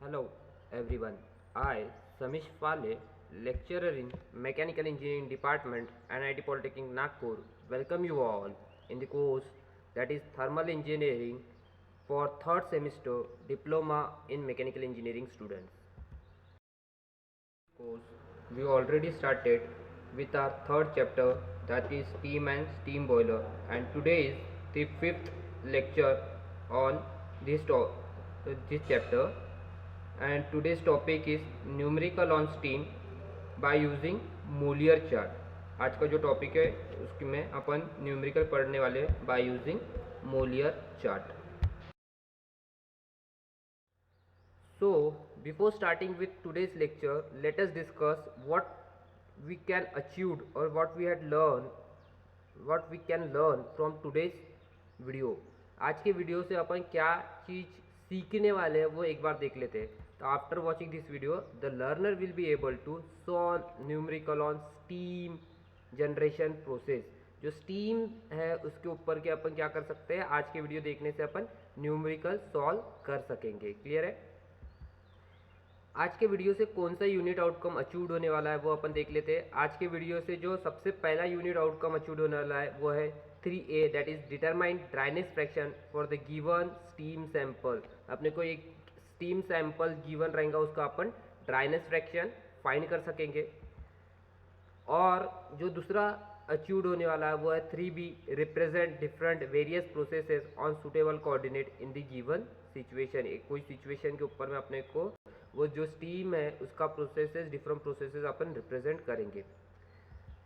Hello everyone. I, Samish Pale, lecturer in Mechanical Engineering Department, NIT Polytechnic Nagpur, welcome you all in the course that is Thermal Engineering for third semester Diploma in Mechanical Engineering students. Course we already started with our third chapter, that is steam and steam boiler, and today is the fifth lecture on this chapter, and today's topic is numerical on steam by using Moiller chart. आज का जो topic है उसमें अपन numerical पढ़ने वाले by using Moiller chart. So, before starting with today's lecture, let us discuss what we can achieve or what we can learn from today's video. आज के video से अपन क्या चीज़ सीखने वाले हैं वो एक बार देख लेते हैं. तो after watching this video the learner will be able to solve numerical on steam generation process. जो स्टीम है उसके ऊपर के अपन क्या कर सकते हैं, आज के वीडियो देखने से अपन न्यूमेरिकल सॉल्व कर सकेंगे. क्लियर है. आज के वीडियो से कौन सा यूनिट आउटकम अचीव्ड होने वाला है वो अपन देख लेते हैं. आज के वीडियो से जो सबसे पहला यूनिट आउटकम अचीव्ड होने वाला है वो है 3A, that is determine dryness fraction for the given steam sample. अपने को एक स्टीम सैंपल गिवन रहेगा, उसका अपन ड्राइनेस फ्रैक्शन फाइंड कर सकेंगे. और जो दूसरा अचीव्ड होने वाला है वो है 3B, represent different various processes on suitable coordinate in the given situation. एक कोई सिचुएशन के ऊपर में अपने को वो जो स्टीम है उसका प्रोसेसेस, डिफरेंट प्रोसेसेस अपन रिप्रेजेंट करेंगे.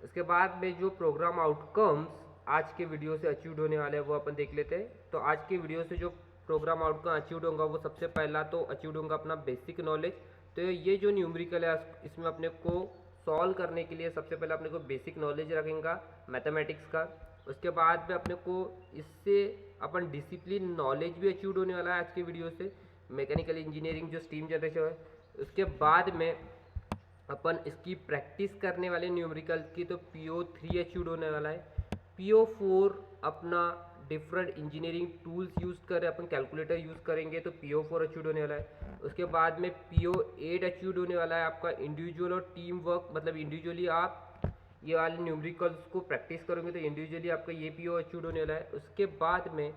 उसके बाद में जो प्रोग्राम आउटकम्स आज के वीडियो से अचीव्ड होने वाले हैं वो अपन देख लेते हैं. तो आज के वीडियो से जो प्रोग्राम आउटकम अचीव्ड होगा वो सबसे पहला तो अचीव्ड होगा अपना बेसिक नॉलेज. तो ये जो न्यूमेरिकल है इसमें अपने को सॉल्व करने के लिए सबसे पहले अपने को बेसिक नॉलेज रखेंगे मैथमेटिक्स का. उसके बाद में अपने को इससे अपन डिसिप्लिन नॉलेज भी अचीव्ड होने वाला है आज के वीडियो से, मैकेनिकल इंजीनियरिंग जो स्टीम जनरेशन है. उसके बाद में अपन इसकी प्रैक्टिस करने वाले न्यूमेरिकल की तो PO3 अचीव्ड होने वाला है. PO4 अपना डिफरेंट इंजीनियरिंग टूल्स यूज़ कर अपन कैलकुलेटर यूज़ करेंगे तो PO4 अचीव्ड होने वाला है. उसके बाद में PO8 अचीव्ड होने वाला है आपका इंडिविजुअल और टीम वर्क, मतलब इंडिविजुअली आप ये वाले न्यूमेरिकल्स को प्रैक्टिस करोगे तो इंडिविजुअली आपका ये PO अचीव्ड होने वाला है. उसके बाद में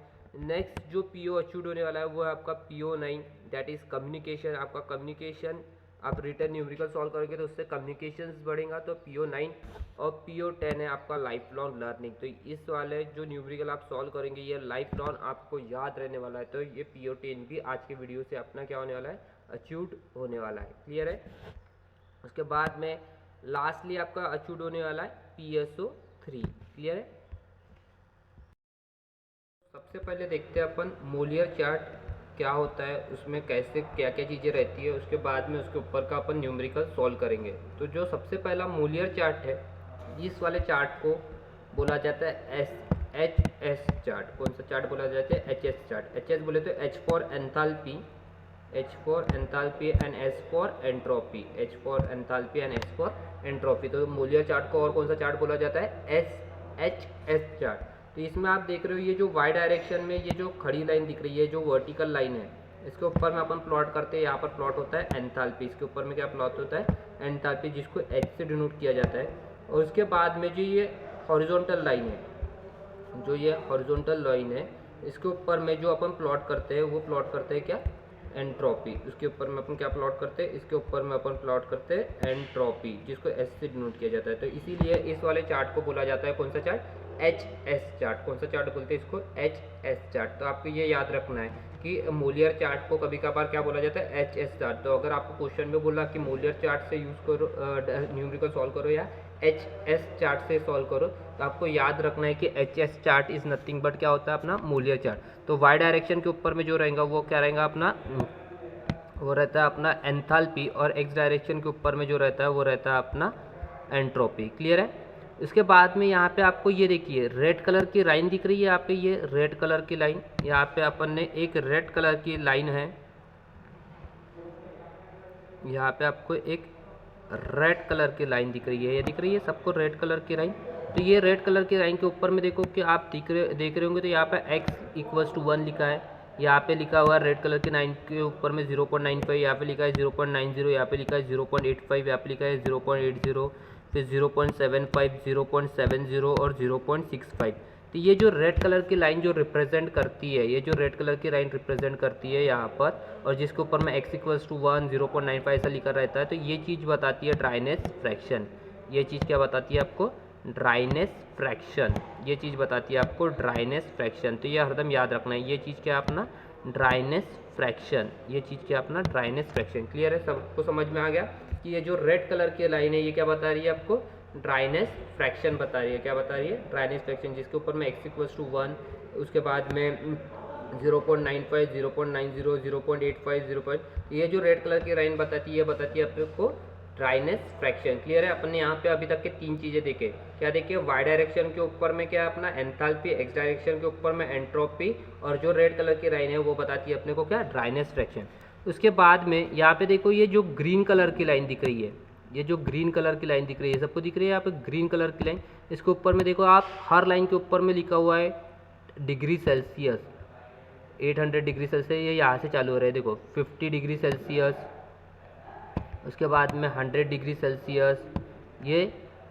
नेक्स्ट जो PO अचीव्ड होने वाला है वो है आपका PO9, दैट इज़ कम्युनिकेशन. आपका कम्युनिकेशन आप रिटर्न न्यूमेरिकल सॉल्व करोगे तो उससे कम्युनिकेशंस बढ़ेगा तो PO9. और PO10 है आपका लाइफ लॉन्ग लर्निंग. तो इस वाले जो न्यूमेरिकल आप सॉल्व करेंगे ये लाइफ लॉन्ग आपको याद रहने वाला है. तो ये PO10 भी आज के वीडियो से अपना क्या होने वाला है, अचीव्ड होने वाला है. क्लियर है. उसके बाद में लास्टली आपका अचीव्ड होने वाला है PSO3. क्लियर है. सबसे पहले देखते हैं अपन मोलियर चार्ट क्या होता है, उसमें कैसे क्या क्या चीज़ें रहती है. उसके बाद में उसके ऊपर का अपन न्यूमेरिकल सॉल्व करेंगे. तो जो सबसे पहला मोलियर चार्ट है इस वाले चार्ट को बोला जाता है HS चार्ट. कौन सा चार्ट बोला जाता है, HS चार्ट. HS बोले तो H for enthalpy, H for enthalpy and S for entropy. H for enthalpy and S for entropy. तो मोलियर चार्ट को और कौन सा चार्ट बोला जाता है, SHS चार्ट. तो इसमें आप देख रहे हो ये जो वाई डायरेक्शन में ये जो खड़ी लाइन दिख रही है, जो वर्टिकल लाइन है, इसके ऊपर में अपन प्लॉट करते हैं. यहाँ पर प्लॉट होता है एंथैल्पी, इसके ऊपर में क्या प्लॉट होता है, एंथैल्पी, जिसको H से डिनोट किया जाता है. और उसके बाद में जो ये हॉरिजॉन्टल लाइन है, जो ये हॉरिजॉन्टल लाइन है इसके ऊपर में जो अपन प्लॉट करते हैं वो प्लॉट करते हैं क्या, एंट्रोपी. उसके ऊपर में अपन क्या प्लॉट करते हैं, इसके ऊपर में अपन प्लॉट करते हैं एंट्रोपी, जिसको S से डिनोट किया जाता है. तो इसीलिए इस वाले चार्ट को बोला जाता है कौन सा चार्ट, HS चार्ट. कौन सा चार्ट बोलते हैं इसको, HS चार्ट. तो आपको ये याद रखना है कि मोलियर चार्ट को कभी कभार क्या बोला जाता है, HS चार्ट. तो अगर आपको क्वेश्चन में बोला कि मोलियर चार्ट से यूज़ करो न्यूमेरिकल सॉल्व करो या HS चार्ट से सॉल्व करो, तो आपको याद रखना है कि HS chart is nothing but क्या होता है अपना मोलियर चार्ट. तो वाई डायरेक्शन के ऊपर में जो रहेगा वो क्या रहेगा अपना, वो रहता है अपना एंथैल्पी, और X डायरेक्शन के ऊपर में जो रहता है वो रहता है अपना एंट्रोपी. क्लियर है. इसके बाद में यहाँ पे आपको ये देखिए रेड कलर की लाइन दिख रही है. यहाँ पे ये रेड कलर की लाइन, यहाँ पे अपन ने एक रेड कलर की लाइन है, यहाँ पे आपको एक रेड कलर की लाइन दिख रही है. ये दिख रही है सबको रेड कलर की लाइन. तो ये रेड कलर की लाइन के ऊपर में देखो कि आप देख रहे होंगे तो यहाँ पे x = 1 लिखा है, यहाँ पे लिखा हुआ है रेड कलर के 9 के ऊपर में 0.95, यहाँ पे लिखा है 0.90, यहाँ पे लिखा है 0.85, यहाँ पे लिखा है 0.80, फिर 0.75, 0.70 और 0.65। तो ये जो रेड कलर की लाइन जो रिप्रेजेंट करती है, ये जो रेड कलर की लाइन रिप्रेजेंट करती है यहाँ पर, और जिसके ऊपर में x = 1, 0.95 ऐसा लिखा रहता है, तो ये चीज़ बताती है ड्राइनेस फ्रैक्शन। ये चीज़ क्या बताती है आपको? Dryness fraction. ये चीज़ बताती है आपको ड्राइनेस फ्रैक्शन। तो ये हरदम याद रखना है, ये चीज़ क्या अपना ड्राइनेस फ्रैक्शन, ये चीज़ क्या अपना ड्राइनेस फ्रैक्शन। क्लियर है? सबको समझ में आ गया कि ये जो रेड कलर की लाइन है ये क्या बता रही है आपको? ड्राइनेस फ्रैक्शन बता रही है। क्या बता रही है? ड्राइनेस फ्रैक्शन, जिसके ऊपर में x = 1, उसके बाद में 0.95, 0.90, 0.85, 0. ये जो रेड कलर की लाइन बताती है, ये बताती है आपको ड्राइनेस फ्रैक्शन। क्लियर है? अपने यहाँ पे अभी तक के 3 चीज़ें देखे। क्या देखे? वाई डायरेक्शन के ऊपर में क्या अपना एंथैल्पी, एक्स डायरेक्शन के ऊपर में एंट्रोपी, और जो रेड कलर की लाइन है वो बताती है अपने को क्या? Dryness fraction. उसके बाद में यहाँ पे देखो, ये जो ग्रीन कलर की लाइन दिख रही है, ये जो ग्रीन कलर की लाइन दिख रही है, सबको दिख रही है यहाँ पे ग्रीन कलर की लाइन। इसके ऊपर में देखो आप, हर लाइन के ऊपर में लिखा हुआ है डिग्री सेल्सियस, 800 डिग्री सेल्सियस। ये यहाँ से चालू हो रहा है, देखो 50 डिग्री सेल्सियस, उसके बाद में 100 डिग्री सेल्सियस, ये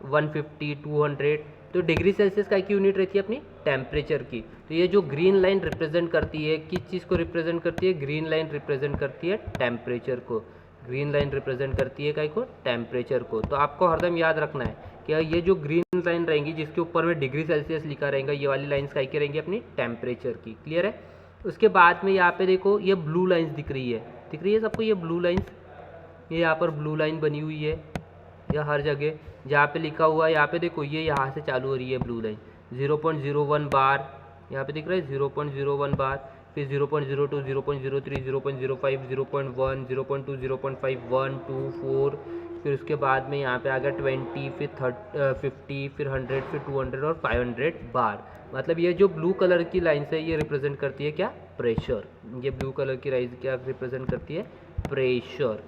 150, 200। तो डिग्री सेल्सियस का की यूनिट रहती है अपनी टेम्परेचर की। तो ये जो ग्रीन लाइन रिप्रेजेंट करती है, किस चीज़ को रिप्रेजेंट करती है? ग्रीन लाइन रिप्रेजेंट करती है टेम्परेचर को। ग्रीन लाइन रिप्रेजेंट करती है क्या को? टेम्परेचर को। तो आपको हरदम याद रखना है कि ये जो ग्रीन लाइन रहेंगी जिसके ऊपर में डिग्री सेल्सियस लिखा रहेगा, ये वाली लाइन्स क्या रहेंगी? अपनी टेम्परेचर की। क्लियर है? उसके बाद में यहाँ पे देखो, ये ब्लू लाइन्स दिख रही है सबको, ये ब्लू लाइन्स, ये यहाँ पर ब्लू लाइन बनी हुई है, यह हर जगह जहाँ पे लिखा हुआ है, यहाँ पे देखो ये यहाँ से चालू हो रही है ब्लू लाइन। 0.01 बार यहाँ पे दिख रहा है, 0.01 बार, फिर 0.02, 0.03, 0.05, 0.1, 0.2, 0.5, 1, 2, 4, फिर उसके बाद में यहाँ पे आ गया 20, फिर 50, फिर 100, फिर 200 और 500 बार। मतलब ये जो ब्लू कलर की लाइन है ये रिप्रेजेंट करती है क्या? प्रेशर। ये ब्लू कलर की लाइन क्या रिप्रेजेंट करती है? प्रेशर।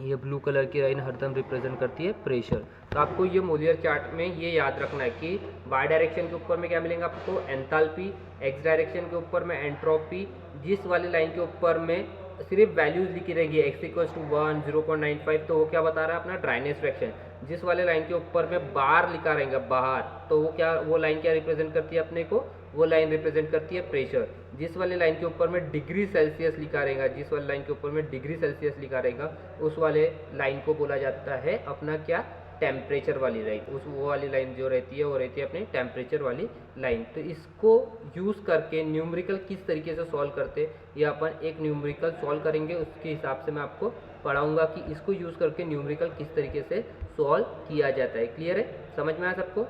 ये ब्लू कलर की लाइन हरदम रिप्रेजेंट करती है प्रेशर। तो आपको ये मोलियर चार्ट में ये याद रखना है कि वाई डायरेक्शन के ऊपर में क्या मिलेगा आपको? एंथैल्पी, एक्स डायरेक्शन के ऊपर में एंट्रोपी। जिस वाली लाइन के ऊपर में सिर्फ वैल्यूज लिखी रहेंगी x = 1, 0.95, तो वो क्या बता रहा है? अपना ड्राइनेस फ्रैक्शन। जिस वाले लाइन के ऊपर में बार लिखा रहेगा, बाहर, तो वो लाइन क्या रिप्रेजेंट करती है अपने को? वो लाइन रिप्रेजेंट करती है प्रेशर। जिस वाले लाइन के ऊपर में डिग्री सेल्सियस लिखा रहेगा, जिस वाले लाइन के ऊपर में डिग्री सेल्सियस लिखा रहेगा, उस वाले लाइन को बोला जाता है अपना क्या? टेम्परेचर वाली लाइन। वो वाली लाइन जो रहती है वो रहती है अपनी टेम्परेचर वाली लाइन। तो इसको यूज़ करके न्यूमेरिकल किस तरीके से सॉल्व करते, ये अपन एक न्यूमेरिकल सॉल्व करेंगे, उसके हिसाब से मैं आपको पढ़ाऊंगा कि इसको यूज़ करके न्यूमेरिकल किस तरीके से सॉल्व किया जाता है। क्लियर है? समझ में आया सबको?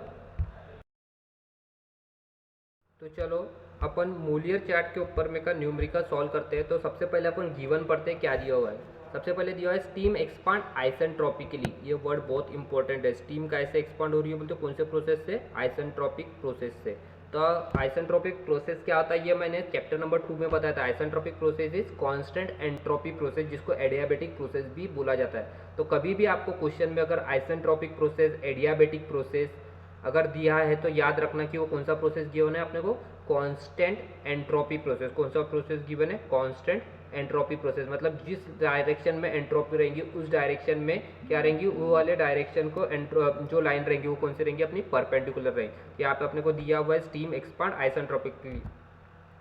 तो चलो अपन मोलियर चार्ट के ऊपर में का न्यूमेरिकल सॉल्व करते हैं। तो सबसे पहले अपन गिवन पढ़ते हैं क्या दिया हुआ है। सबसे पहले दिया हुआ है स्टीम एक्सपांड आइसेंट्रोपिकली। ये वर्ड बहुत इंपॉर्टेंट है। स्टीम कैसे एक्सपांड हो रही है बोलते कौन से प्रोसेस से? आइसेंट्रोपिक प्रोसेस से। तो आइसेंट्रोपिक प्रोसेस क्या होता है ये मैंने चैप्टर नंबर 2 में बताया था। Isentropic process is constant entropy process, जिसको एडियाबेटिक प्रोसेस भी बोला जाता है। तो कभी भी आपको क्वेश्चन में अगर आइसेंट्रोपिक प्रोसेस, एडियाबेटिक प्रोसेस अगर दिया है तो याद रखना कि वो कौन सा प्रोसेस गिवन है अपने को? Constant entropy process. कौन सा प्रोसेस गिवन है? Constant entropy process. मतलब जिस डायरेक्शन में एंट्रोपी रहेंगी उस डायरेक्शन में क्या रहेंगी? वो वाले डायरेक्शन को जो लाइन रहेंगी वो कौन सी रहेंगी? अपनी परपेंडिकुलर रहेंगी। यहाँ पे अपने को दिया हुआ है स्टीम एक्सपांड आइसेंट्रोपिकली।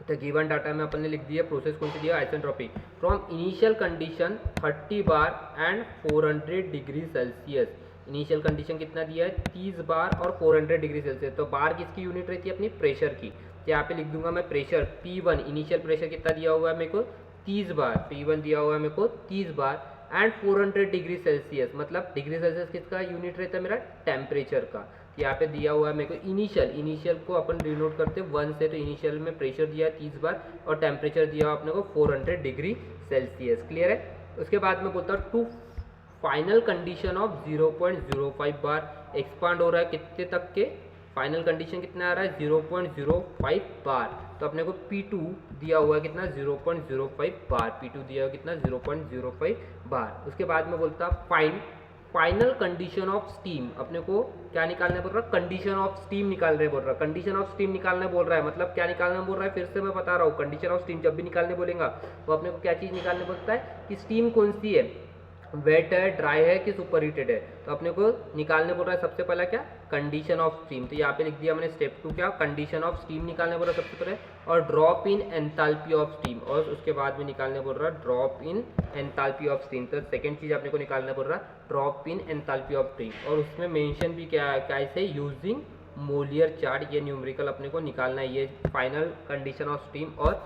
तो गिवन डाटा में अपन ने लिख दिया प्रोसेस कौन सी दिया? Isentropic. From initial condition 30 bar and 400 degree Celsius. Initial condition कितना दिया है? 30 बार और 400 डिग्री सेल्सियस। तो बार किसकी यूनिट रहती है? अपनी प्रेशर की। तो यहाँ पे लिख दूंगा मैं प्रेशर P1। इनिशियल प्रेशर कितना दिया हुआ है मेरे को? 30 बार। P1 दिया हुआ है मेरे को 30 बार एंड 400 डिग्री सेल्सियस। मतलब डिग्री सेल्सियस किसका यूनिट रहता है? मेरा टेम्परेचर का। तो यहाँ पे दिया हुआ है मेरे को इनिशियल को अपन डिनोट करते हैं 1 से। तो इनिशियल में प्रेशर दिया है 30 बार और टेम्परेचर दिया हुआ अपने को 400 डिग्री सेल्सियस। क्लियर है? उसके बाद में बोलता हूँ to final condition of 0.05 bar expand हो रहा है कितने तक के? फाइनल कंडीशन कितना आ रहा है? 0.05 बार। तो अपने को P2 दिया हुआ है कितना? 0.05 बार। P2 दिया हुआ कितना? 0.05 बार। उसके बाद में बोलता find final condition of steam, अपने को क्या निकालना बोल रहा है, कंडीशन ऑफ स्टीम निकालने बोल रहा है, कंडीशन ऑफ स्टीम निकालने बोल रहा है, मतलब क्या निकालना बोल रहा है, फिर से मैं बता रहा हूँ, कंडीशन ऑफ स्टीम जब भी निकालने बोलेगा तो अपने को क्या चीज़ निकालने बोलता है कि स्टीम कौन सी है, वेट है, ड्राई है कि सुपर हीटेड है। तो अपने को निकालने बोल रहा है सबसे पहला क्या, कंडीशन ऑफ स्टीम। तो यहाँ पे लिख दिया मैंने स्टेप 2 क्या, कंडीशन ऑफ स्टीम निकालने बोल रहा है सबसे पहले, और drop in enthalpy of steam, और उसके बाद में निकालने बोल रहा है drop in enthalpy of steam. तो सेकंड चीज़ अपने को निकालने बोल रहा है drop in enthalpy of steam, और उसमें मेंशन भी क्या है, कैसे यूजिंग मोलियर चार्ट, ये न्यूमेरिकल अपने को निकालना है, ये फाइनल कंडीशन ऑफ स्टीम और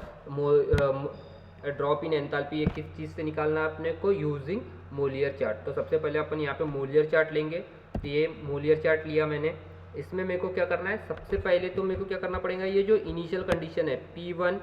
ड्रॉप इन एंथैल्पी ये किस चीज़ से निकालना है अपने को, यूजिंग मोलियर चार्ट। तो सबसे पहले अपन यहाँ पे मोलियर चार्ट लेंगे। तो ये मोलियर चार्ट लिया मैंने, इसमें मेरे को क्या करना है, सबसे पहले तो मेरे को क्या करना पड़ेगा, ये जो इनिशियल कंडीशन है P1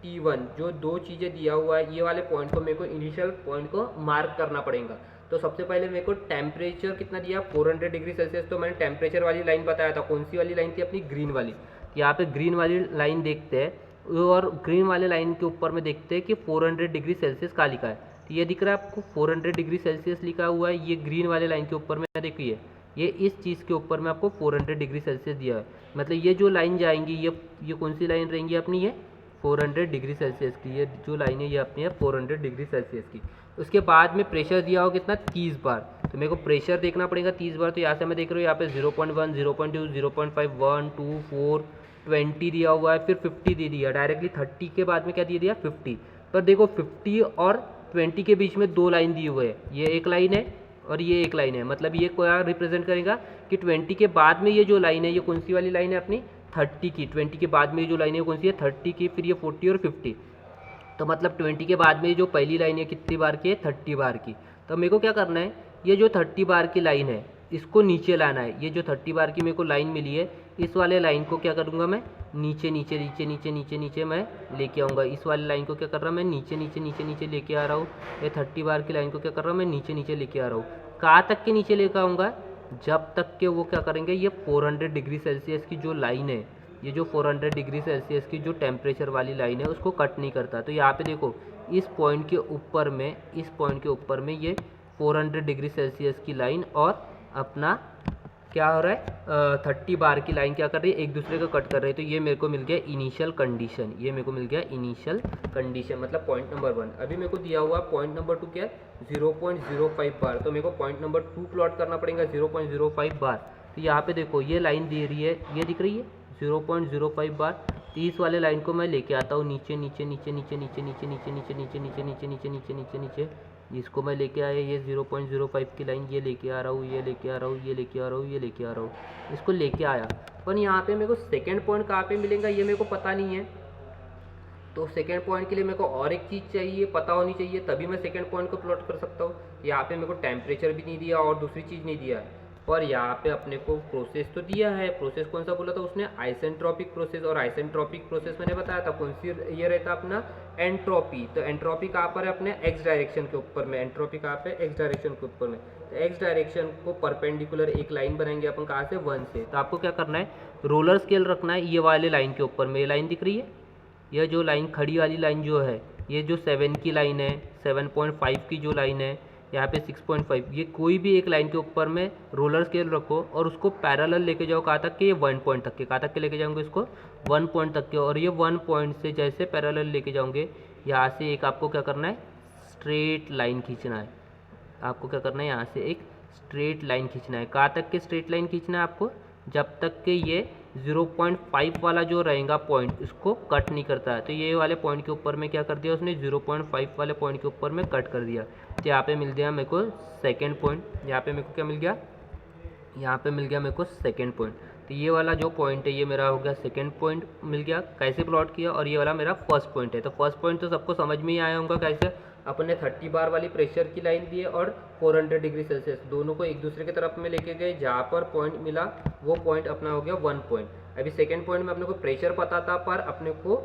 T1 जो दो चीज़ें दिया हुआ है, ये वाले पॉइंट को मेरे को इनिशियल पॉइंट को मार्क करना पड़ेगा। तो सबसे पहले मेरे को टेम्परेचर कितना दिया, 400 डिग्री सेल्सियस। तो मैंने टेम्परेचर वाली लाइन बताया था, कौन सी वाली लाइन थी अपनी, ग्रीन वाली। यहाँ पे ग्रीन वाली लाइन देखते हैं, और ग्रीन वाले लाइन के ऊपर में देखते हैं कि 400 डिग्री सेल्सियस का लिखा है। तो ये दिख रहा है आपको 400 डिग्री सेल्सियस लिखा हुआ है, ये ग्रीन वाले लाइन के ऊपर में देखिए, ये इस चीज़ के ऊपर में आपको 400 डिग्री सेल्सियस दिया है। मतलब ये जो लाइन जाएंगी, ये कौन सी लाइन रहेंगी अपनी, ये 400 डिग्री सेल्सियस की, ये जो लाइन है ये अपनी है 400 डिग्री सेल्सियस की। उसके बाद में प्रेशर दिया हो कितना, 30 बार। तो मेरे को प्रेशर देखना पड़ेगा 30 बार। तो यहाँ से मैं देख रहा हूँ यहाँ पे 0.1, 0.2, 0.5, 1, 2, 4, 20 दिया हुआ है, फिर 50 दे दिया डायरेक्टली। 30 के बाद में क्या दे दिया, 50। पर देखो 50 और 20 के बीच में दो लाइन दी हुई है, ये एक लाइन है और ये एक लाइन है। मतलब ये क्या रिप्रेजेंट करेगा कि 20 के बाद में ये जो लाइन है, ये कौन सी वाली लाइन है अपनी, 30 की। 20 के बाद में ये जो लाइन है कौन सी है, 30 की, फिर ये 40 और 50। तो मतलब 20 के बाद में जो पहली लाइन है कितनी बार की है, 30 बार की। तो मेरे को क्या करना है, ये जो 30 बार की लाइन है इसको नीचे लाना है। ये जो 30 बार की मेरे को लाइन मिली है, इस वाले लाइन को क्या करूँगा मैं, नीचे नीचे नीचे नीचे नीचे नीचे मैं लेके आऊँगा। इस वाले लाइन को क्या कर रहा हूँ मैं, नीचे नीचे नीचे नीचे लेके आ रहा हूँ। ये 30 बार की लाइन को क्या कर रहा हूँ मैं, नीचे नीचे लेके आ रहा हूँ। कहाँ तक के नीचे लेकर आऊँगा, जब तक के वो क्या करेंगे, ये 400 डिग्री सेल्सियस की जो लाइन है, ये जो 400 डिग्री सेल्सियस की जो टेम्परेचर वाली लाइन है उसको कट नहीं करता। तो यहाँ पे देखो इस पॉइंट के ऊपर में, इस पॉइंट के ऊपर में ये 400 डिग्री सेल्सियस की लाइन और अपना क्या हो रहा है, 30 बार की लाइन क्या कर रही है, एक दूसरे को कट कर रही है। तो ये मेरे को मिल गया इनिशियल कंडीशन, ये मेरे को मिल गया इनिशियल कंडीशन, मतलब पॉइंट नंबर 1। अभी मेरे को दिया हुआ पॉइंट नंबर 2 क्या है, 0.05 बार। तो मेरे को पॉइंट नंबर 2 प्लॉट करना पड़ेगा 0.05 बार। तो यहाँ पे देखो ये लाइन दे रही है, ये दिख रही है 0.05 बार। 30 वाले लाइन को मैं लेके आता हूँ नीचे नीचे नीचे नीचे नीचे नीचे नीचे नीचे नीचे नीचे नीचे नीचे नीचे नीचे नीचे, इसको मैं लेके आया, ये 0.05 की लाइन ये लेके आ रहा हूँ, ये लेके आ रहा हूँ, ये लेके आ रहा हूँ, ये लेके आ रहा हूँ, इसको लेके आया। पर यहाँ पे मेरे को सेकंड पॉइंट कहाँ पे मिलेगा ये मेरे को पता नहीं है। तो सेकंड पॉइंट के लिए मेरे को और एक चीज़ चाहिए, पता होनी चाहिए, तभी मैं सेकंड पॉइंट को प्लॉट कर सकता हूँ। यहाँ पे मेरे को टेम्परेचर भी नहीं दिया और दूसरी चीज़ नहीं दिया है, पर यहाँ पे अपने को प्रोसेस तो दिया है। प्रोसेस कौन सा बोला था उसने, आइसेंट्रोपिक प्रोसेस। और आइसेंट्रोपिक प्रोसेस मैंने बताया था कौन सी, ये रहता अपना एंट्रोपी। तो एंट्रोपी कहाँ पर है, अपने एक्स डायरेक्शन के ऊपर में। एंट्रोपी कहाँ पे, एक्स डायरेक्शन के ऊपर में। तो एक्स डायरेक्शन को परपेंडिकुलर एक लाइन बनाएंगे अपन, कहाँ से, 1 से। तो आपको क्या करना है, रोलर स्केल रखना है ये वाले लाइन के ऊपर में। ये लाइन दिख रही है, यह जो लाइन खड़ी वाली लाइन जो है, ये जो 7 की लाइन है, 7.5 की जो लाइन है, यहाँ पे 6.5, ये कोई भी एक लाइन के ऊपर में रोलर स्केल रखो और उसको पैरेलल लेके जाओ कहाँ तक के, ये 1 पॉइंट तक के। कहाँ तक के लेके जाओगे इसको, 1 पॉइंट तक के। और ये 1 पॉइंट से जैसे पैरेलल लेके जाओगे, यहाँ से एक आपको क्या करना है, स्ट्रेट लाइन खींचना है। आपको क्या करना है, यहाँ से एक स्ट्रेट लाइन खींचना है। कहाँ तक के स्ट्रेट लाइन खींचना है आपको, जब तक के ये 0.5 वाला जो रहेगा पॉइंट इसको कट नहीं करता है। तो ये वाले पॉइंट के ऊपर में क्या कर दिया उसने, 0.5 वाले पॉइंट के ऊपर में कट कर दिया। तो यहाँ पे मिल गया मेरे को सेकंड पॉइंट। यहाँ पे मेरे को क्या मिल गया, यहाँ पे मिल गया मेरे को सेकंड पॉइंट। तो ये वाला जो पॉइंट है ये मेरा हो गया सेकंड पॉइंट मिल गया। कैसे प्लॉट किया, और ये वाला मेरा फर्स्ट पॉइंट है। तो फर्स्ट पॉइंट तो सबको समझ में ही आया होगा कैसे, अपने 30 बार वाली प्रेशर की लाइन दी है और 400 डिग्री सेल्सियस, दोनों को एक दूसरे की तरफ में लेके गए। जहाँ पर पॉइंट मिला वो पॉइंट अपना हो गया 1 पॉइंट। अभी सेकेंड पॉइंट में अपने को प्रेशर पता था, पर अपने को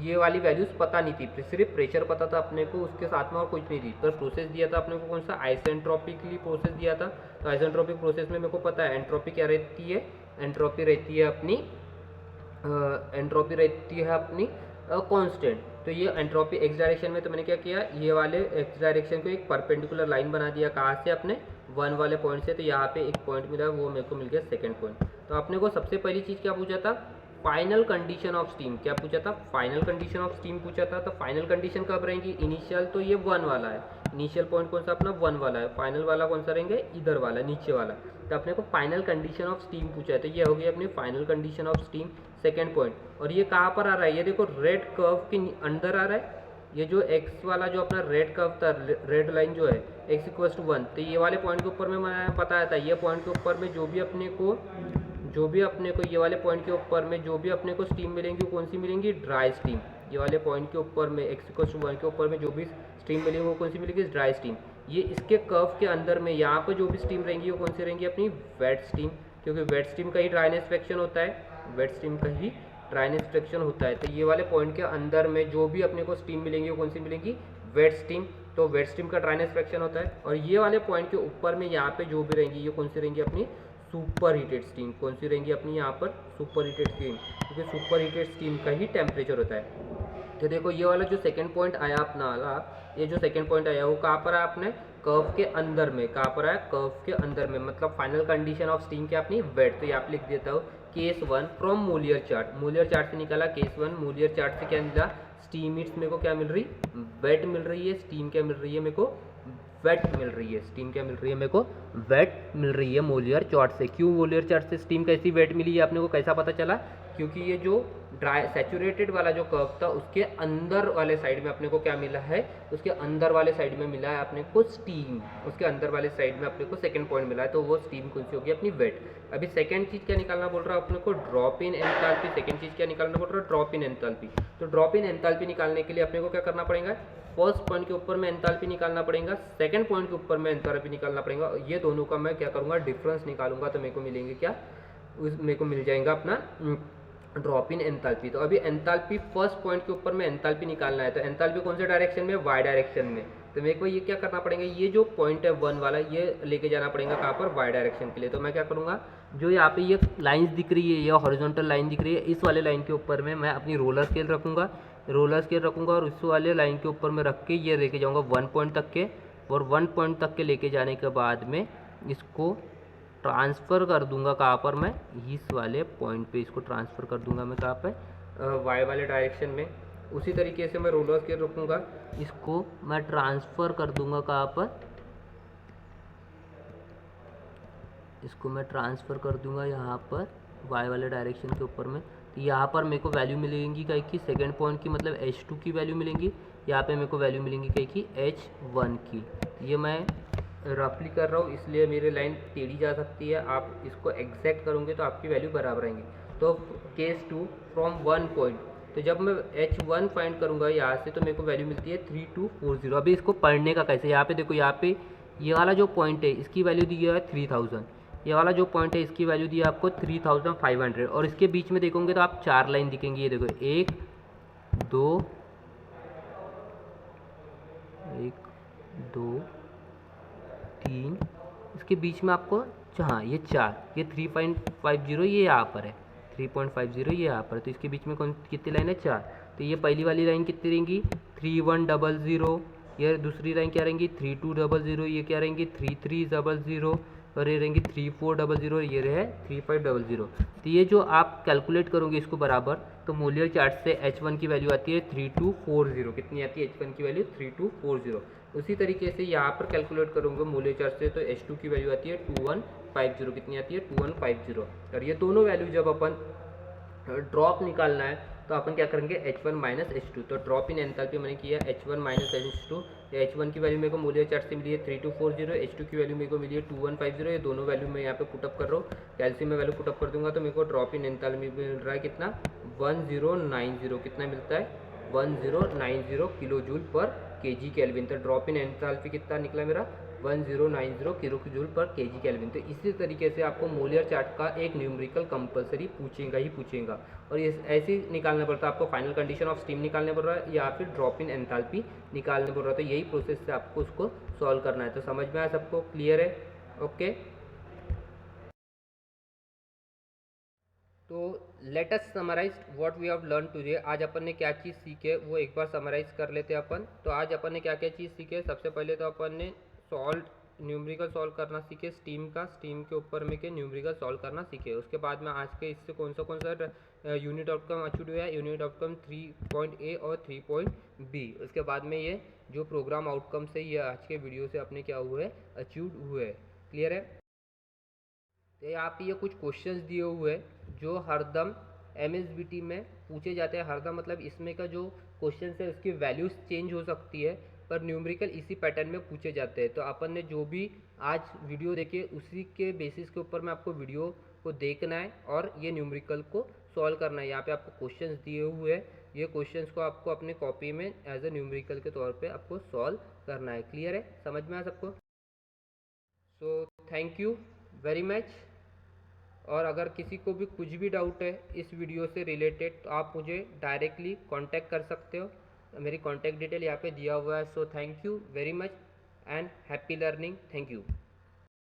ये वाली वैल्यूज़ पता नहीं थी, सिर्फ प्रेशर पता था अपने को, उसके साथ में और कुछ नहीं थी। पर प्रोसेस दिया था अपने को कौन सा, आइसेंट्रोपिकली प्रोसेस दिया था। तो आइसेंट्रोपिक प्रोसेस में मेरे को पता है एंट्रोपी क्या रहती है, एंट्रोपी रहती है अपनी कांस्टेंट। तो ये एंट्रोपी एक्स डायरेक्शन में, तो मैंने क्या किया, ये वाले एक्स डायरेक्शन को एक परपेंडिकुलर लाइन बना दिया, कहाँ से, अपने 1 वाले पॉइंट से। तो यहाँ पे एक पॉइंट मिला, वो मेरे को मिल गया सेकेंड पॉइंट। तो अपने को सबसे पहली चीज़ क्या पूछा था, फाइनल कंडीशन ऑफ स्टीम। क्या पूछा था, फाइनल कंडीशन ऑफ स्टीम पूछा था। तो फाइनल कंडीशन कब रहेंगी, इनिशियल तो ये 1 वाला है, इनिशियल पॉइंट कौन सा अपना 1 वाला है, फाइनल वाला कौन सा रहेंगे, इधर वाला नीचे वाला। तो अपने को फाइनल कंडीशन ऑफ स्टीम पूछा है, तो ये हो गई अपनी final condition of steam second point. और ये कहाँ पर आ रहा है, ये देखो रेड कर्व के अंदर आ रहा है। ये जो एक्स वाला जो अपना रेड कर्व था, रेड लाइन जो है एक्स इक्वल टू 1, तो ये वाले पॉइंट के ऊपर में मैंने बताया था, ये पॉइंट के ऊपर में जो भी अपने को ये वाले पॉइंट के ऊपर में जो भी अपने को स्टीम मिलेंगी, वो कौन सी मिलेंगी, ड्राई स्टीम। ये वाले पॉइंट के ऊपर में एक्स इक्वल टू 1 के ऊपर में जो भी स्टीम मिलेगी, वो कौन सी मिलेगी, ड्राई स्टीम। ये इसके कर्व के अंदर में यहाँ पर जो भी स्टीम रहेंगी, वो कौन सी रहेंगी, अपनी वेट स्टीम, क्योंकि वेट स्टीम का ही ड्राइनेस फ्रैक्शन होता है, वेट स्टीम का ही ड्राइनेस फ्रैक्शन होता है। तो ये वाले पॉइंट के अंदर में जो भी अपने को स्टीम मिलेंगी, वो कौन सी मिलेंगी, वेट स्टीम। तो वेट स्टीम का ड्राइनेस फ्रैक्शन होता है। और ये वाले पॉइंट के ऊपर में यहाँ पे जो भी रहेंगी, ये कौन सी रहेंगी, अपनी सुपर हीटेड स्टीम। कौन सी रहेंगी अपनी यहाँ पर, सुपर हीटेड स्टीम, क्योंकि सुपर हीटेड स्टीम का ही टेम्परेचर होता है। तो देखो ये वाला जो सेकंड पॉइंट आया अपना वाला, ये जो सेकंड पॉइंट आया वो कहाँ पर आया, अपने कर्व के अंदर में। कहाँ पर आया, कर्व के अंदर में, मतलब फाइनल कंडीशन ऑफ स्टीम क्या अपनी वेट। तो यहाँ पे लिख देता हूँ केस 1 फ्रॉम मूलियर चार्ट। मूलियर चार्ट से निकाला केस 1, मूलियर चार्ट से क्या मिला, स्टीम हीट्स मेरे को क्या मिल रही, वेट मिल रही है। स्टीम क्या मिल रही है मेरे को, वेट मिल रही है। स्टीम क्या मिल रही है मेरे को, वेट मिल रही है मूलियर चार्ट से। क्यों मूलियर चार्ट से स्टीम कैसी वेट मिली है अपने को कैसा पता चला, क्योंकि ये जो ड्राई सैचुरेटेड वाला जो कर्व था, उसके अंदर वाले साइड में अपने को क्या मिला है, उसके अंदर वाले साइड में मिला है अपने को स्टीम। उसके अंदर वाले साइड में अपने को सेकंड पॉइंट मिला है, तो वो स्टीम कौन सी होगी, अपनी वेट। अभी सेकंड चीज़ क्या निकालना बोल रहा है अपने को, ड्रॉप इन एंथैल्पी। सेकंड चीज़ क्या निकालना बोल रहा है, ड्रॉप इन एंथैल्पी। तो ड्रॉप इन एंथैल्पी निकालने के लिए अपने को क्या करना पड़ेगा, फर्स्ट पॉइंट के ऊपर में एंथैल्पी निकालना पड़ेगा, सेकंड पॉइंट के ऊपर में एंथैल्पी निकालना पड़ेगा। ये दोनों का मैं क्या करूँगा, डिफरेंस निकालूंगा, तो मेरे को मिलेंगे क्या, मेरे को मिल जाएगा अपना ड्रॉप इन एंथैल्पी। तो अभी एंथैल्पी फर्स्ट पॉइंट के ऊपर में एंथैल्पी निकालना है, तो एंथैल्पी कौन से डायरेक्शन में, वाई डायरेक्शन में। तो मेरे को ये क्या करना पड़ेगा, ये जो पॉइंट है 1 वाला, ये लेके जाना पड़ेगा कहाँ पर, वाई डायरेक्शन के लिए। तो मैं क्या करूँगा, जो यहाँ पे ये लाइंस दिख रही है, ये हॉरिजॉन्टल लाइन दिख रही है, इस वाले लाइन के ऊपर में मैं अपनी रोलर स्केल रखूँगा, और उस वाले लाइन के ऊपर में रख के ये लेके जाऊँगा 1 पॉइंट तक के। और 1 पॉइंट तक के लेके जाने के बाद में इसको ट्रांसफ़र कर दूंगा कहाँ पर, मैं इस वाले पॉइंट पे इसको ट्रांसफ़र कर दूंगा मैं कहाँ पे, वाई वाले डायरेक्शन में। उसी तरीके से मैं रोलर स्केल रखूँगा, इसको मैं ट्रांसफ़र कर दूंगा कहाँ पर, इसको मैं ट्रांसफ़र कर दूंगा यहाँ पर वाई वाले डायरेक्शन के ऊपर में। तो यहाँ पर मेरे को वैल्यू मिलेंगी कहीं की, सेकेंड पॉइंट की मतलब H2 की वैल्यू मिलेंगी, यहाँ पे मेरे को वैल्यू मिलेंगी कहीं की H1 की। ये मैं रफली कर रहा हूँ, इसलिए मेरी लाइन टेढ़ी जा सकती है, आप इसको एग्जैक्ट करोगे तो आपकी वैल्यू बराबर आएंगी। तो केस 2 फ्रॉम 1 पॉइंट, तो जब मैं H1 फाइंड करूँगा यहाँ से, तो मेरे को वैल्यू मिलती है 3240। अभी इसको पढ़ने का कैसे, यहाँ पे देखो, यहाँ पे ये वाला जो पॉइंट है इसकी वैल्यू दी है 3000, ये वाला जो पॉइंट है इसकी वैल्यू दी है आपको 3500, और इसके बीच में देखोगे तो आप 4 लाइन दिखेंगी। ये देखो 1 2 3, इसके बीच में आपको, हाँ ये 4, ये 3.50 ये यहाँ पर है, 3.50 ये यहाँ पर है। तो इसके बीच में कितनी लाइन है, 4। तो ये पहली वाली लाइन कितनी रहेंगी, 3100। ये दूसरी लाइन क्या रहेंगी, 3200। ये क्या रहेंगी, 3300। और ये रहेंगी 3400। ये रहे 3500। तो ये जो आप कैलकुलेट करोगे इसको बराबर, तो मूलियर चार्ट से H1 की वैल्यू आती है 3240। कितनी आती है H1 की वैल्यू, 3240। उसी तरीके से यहाँ पर कैलकुलेट करूँगा मूलियर चार्ट से, तो H2 की वैल्यू आती है 2150। कितनी आती है, 2150। और ये दोनों वैल्यू जब अपन ड्रॉप निकालना है, तो अपन क्या करेंगे, H1 माइनस H2। तो ड्रॉप इन एंथैल्पी मैंने किया H1 माइनस H2। H1 की वैल्यू मेरे को मूलियर चार्ट से मिली है 3240, H2 की वैल्यू मेरे को मिली है 2150। ये दोनों वैल्यू मैं यहाँ पे पुटअप कर रहा हूँ, कैल्शियम में वैल्यू पुटअप कर दूंगा, तो मेरे को ड्रॉप इन एंथैल्पी मिल रहा है कितना, 1090। कितना मिलता है, 1090 किलो जूल पर केजी केल्विन। तो ड्रॉप इन एंथैल्पी कितना निकला मेरा, 1090 किलो जूल पर केजी केल्विन। तो इसी तरीके से आपको मूलियर चार्ट का एक न्यूमेरिकल कंपलसरी पूछेगा ही पूछेगा। और ये ऐसे ही निकालना पड़ता है आपको, फाइनल कंडीशन ऑफ स्टीम निकालने पड़ रहा है या फिर ड्रॉप इन एंथैल्पी निकालने पड़ रहा है। तो यही प्रोसेस से आपको उसको सॉल्व करना है। तो समझ में आया सबको, क्लियर है, ओके। तो let us summarize what we have learn today. आज अपन ने क्या चीज़ सीखे वो एक बार समराइज कर लेते हैं अपन। तो आज अपन ने क्या क्या चीज़ सीखे। सबसे पहले तो अपन ने न्यूमेरिकल सॉल्व करना सीखे, स्टीम के ऊपर में के न्यूमेरिकल सॉल्व करना सीखे। उसके बाद में आज के इससे कौन सा यूनिट आउटकम अचीव हुआ है, यूनिट आउटकम 3.A और 3.B। उसके बाद में ये जो प्रोग्राम आउटकम से ये आज के वीडियो से अपने क्या हुए, अचीव हुए। क्लियर है। तो यहाँ पे ये कुछ क्वेश्चंस दिए हुए हैं जो हरदम MSBT में पूछे जाते हैं। हरदम मतलब इसमें का जो क्वेश्चंस है उसकी वैल्यूज चेंज हो सकती है, पर न्यूमेरिकल इसी पैटर्न में पूछे जाते हैं। तो अपन ने जो भी आज वीडियो देखे उसी के बेसिस के ऊपर में आपको वीडियो को देखना है और ये न्यूमेरिकल को सॉल्व करना है। यहाँ पे आपको क्वेश्चंस दिए हुए हैं, ये क्वेश्चंस को आपको अपने कॉपी में एज ए न्यूमेरिकल के तौर पे आपको सॉल्व करना है। क्लियर है, समझ में आ सबको। So thank you very much. और अगर किसी को भी कुछ भी डाउट है इस वीडियो से रिलेटेड तो आप मुझे डायरेक्टली कांटेक्ट कर सकते हो। मेरी कांटेक्ट डिटेल यहाँ पे दिया हुआ है। So thank you very much and happy learning. Thank you.